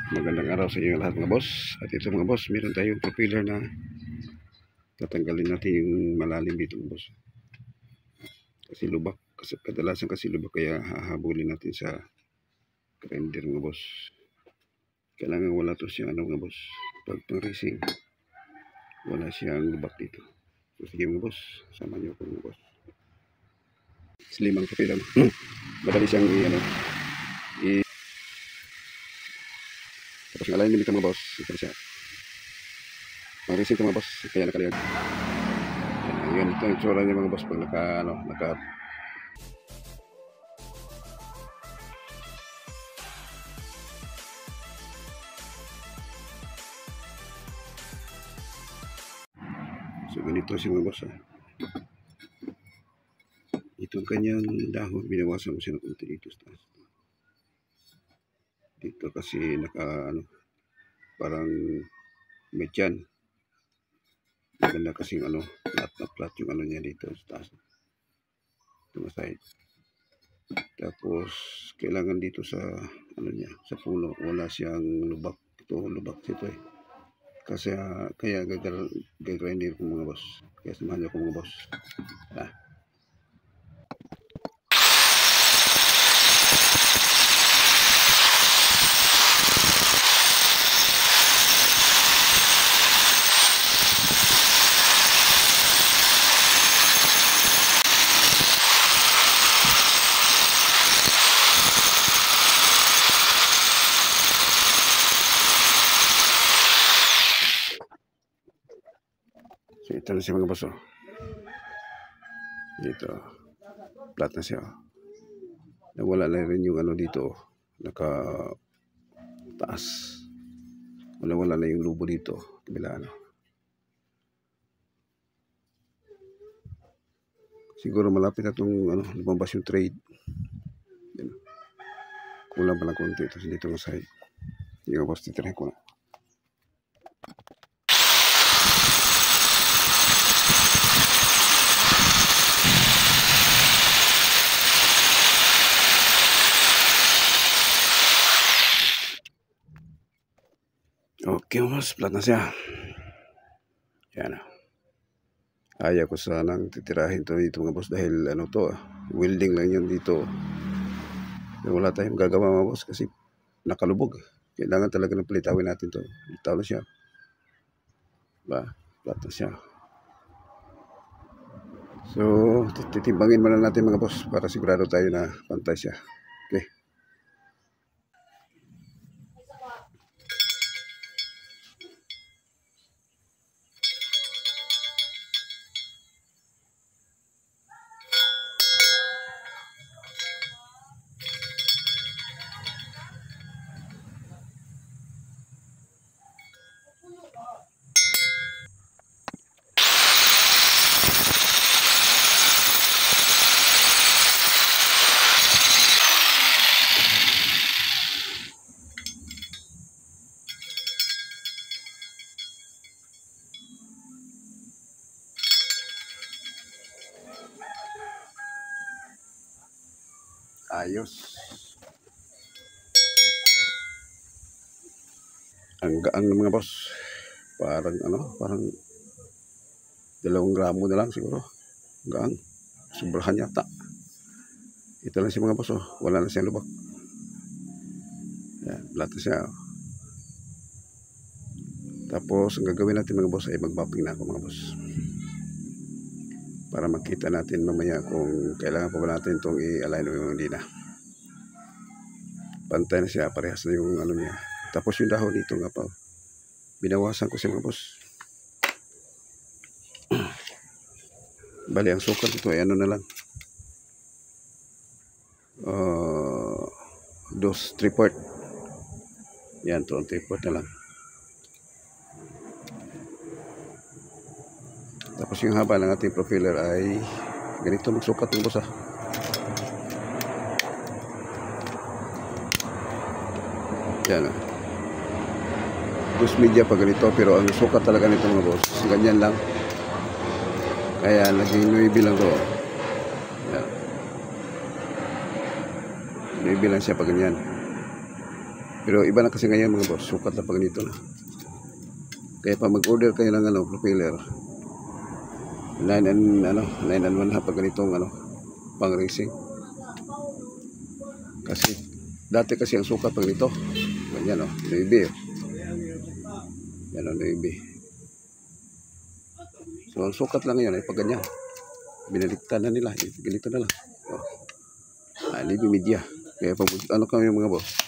Magandang araw sa inyo lahat mga boss. At ito mga boss, meron tayong propeller na tatanggalin natin yung malalim dito mga boss. Kasi lubak, kadalasan kasi lubak, kaya hahabulin natin sa grinder mga boss. Kailangan wala to siya mga boss. Pag pang racing, wala siyang lubak dito. So sige mga boss, sama niyo ako mga boss. Slimang propeller. Madali siyang tapos yung align dito mga boss, ito siya. Ang racing ito mga boss, kaya nakaliyag. Yan, ito ang itsura niya mga boss pag naka so ganito siya mga boss. Itong kanyang dahon, binawasan ko siya ng konti dito sa taas. Dito kasi parang may tiyan. Maganda kasing flat na flat yung niya dito sa taas. Ito side. Tapos kailangan dito sa niya, sa puno, wala siyang lubak. Ito lubak dito eh. Kasi kaya gagrinder ko mga boss. Kaya samahan niyo ko mga boss. So ito na siya mga boss. Dito flat na siya. Nawala na rin yung dito, naka taas. Wala na yung lubo dito, kabila siguro malapit na itong lumabas yung trade. Yan. Kulang pa lang konti ito dito ng side. Yung boss, titirahin ko na. Okay mas, flat na siya. Yan ayaw ko sanang titirahin to dito mga boss dahil welding lang yan dito. Wala tayong gagawa mga boss kasi nakalubog. Kailangan talaga ng palitawin natin to. Litaw na siya. Flat na siya. So titimbangin muna natin mga boss para sigurado tayo na pantay siya. Okay. Ayos. Ang gaan ng mga boss. Parang 2 gramo na lang siguro. Gaan. Sobrahan yata. Ito lang si mga boss Wala na siyang lubak. Yan, flat na siya. Tapos ang gagawin natin mga boss ay magbapping na ako mga boss. Para makita natin mamaya kung kailangan pa ba natin itong i-align o yung hindi na. Pantay na siya, parehas na yung niya. Tapos yung dahon dito nga pa. Binawasan ko siya mga boss. Bali, ang sukat ito ay na lang. 3/4. Yan, 3/4 na lang. Tapos yung haba ng ating propeller ay ganito magsukat ng boss Yan 2 media pa ganito, pero ang sukat talaga nito mga boss, ganyan lang. Kaya naging 9 lang to. Yan. 9 lang siya pa ganyan. Pero iba na kasi ngayon mga boss, sukat na pag nito na. Kaya pa mag-order kayo ng propeller 9 and 1/2 pag ganitong pang racing. Kasi dati kasi ang sukat pag nito ganyan 9 yan 9. So ang sukat lang yun ay pag ganyan, binaliktan na nila, ganito na lang 9 media. Kaya pag kami mga boss,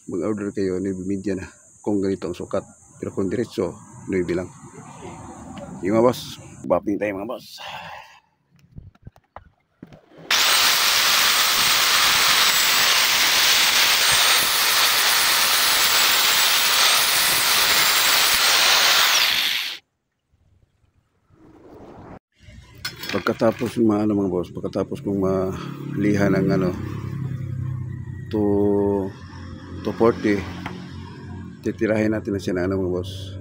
mag-order kayo 9 media na kung ganito ang sukat. Pero kung diretso 9 lang yung mga boss. Bapping tayo mga boss. Pagkatapos mga boss, pagkatapos kong malihan ng 240, titirahin natin na siya na mga boss.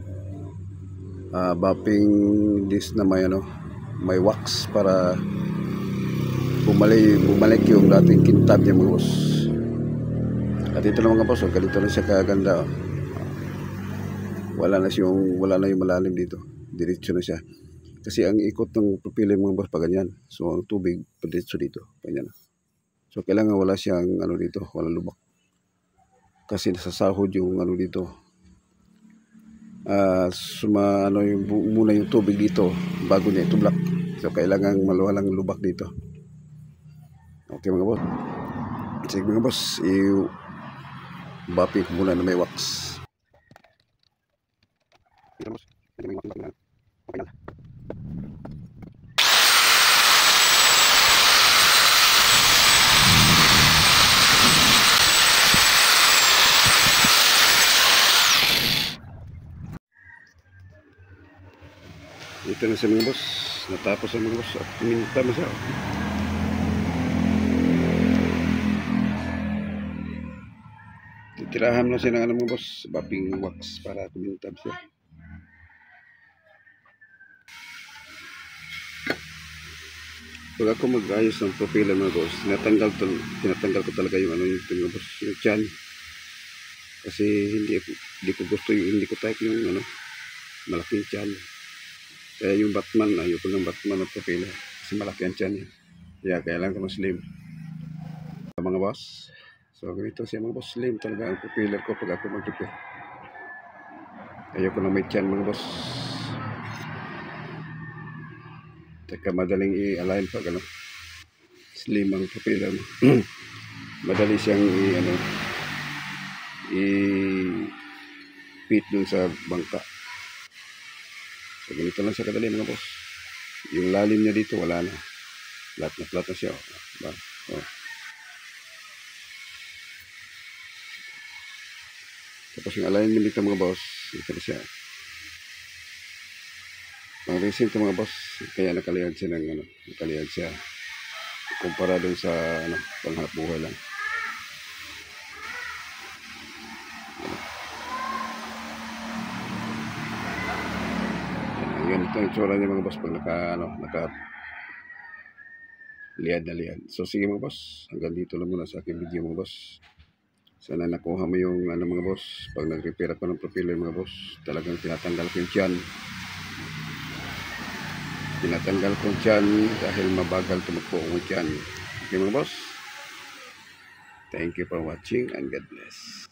Bapping disc na may wax para bumalik yung dating kintab niya mga boss. At ito na mga boss, ganito na siya kaganda. Wala na yung malalim dito, diretso na siya. Kasi ang ikot ng propeller mga boss pa ganyan. So ang tubig diretso dito, ganyan. So kailangan wala siyang dito, walang lubak. Kasi nasasahod yung dito. Muna yung tubig dito bago niya itublak. So kailangan walang lubak dito. Okay mga boss. Sige mga boss, i-bapping muna na may wax. Sige boss, may wax na. Okay na. Ito na sa mga boss, natapos ang mga boss at kuminta mo siya. Titirahan na siya ng mga boss, bapping wax para kuminta siya. Pag ako mag-ayos ng propeller mga boss, tinatanggal ko talaga yung mga boss, yung tiyan. Kasi hindi ko gusto hindi ko type yung malaking tiyan. Kaya yung Batman, ayoko ng Batman na propeller kasi malaki ang tiyan niya. Kaya kailangan ko ng slim mga boss. So ganito siya mga boss, slim talaga ang propeller ko pag ako mag-repair. Ayoko na may tiyan mga boss. Teka, madaling i-align pag slim ang propeller mo. Madali siyang i-fit dun sa bangka. So ganito lang siya kadali mga boss. Yung lalim niya dito wala na. Flat na siya. Tapos yung alignment dito mga boss, ito na siya. Ang racing ito mga boss, kaya nakaliyad siya nakaliyad siya. Kumpara dun sa panghanap buhay lang. Yan, ito yung tsura niya mga boss pag liyad na liyad. So sige mga boss, hanggang dito lang muna sa aking video mga boss. Sana nakuha mo yung mga boss. Pag nag-repair ako ng propeller mga boss, talagang tinatanggal ko yung tiyan. Tinatanggal ko yung tiyan dahil mabagal tumakbo ang tiyan. Okay mga boss, thank you for watching and God bless.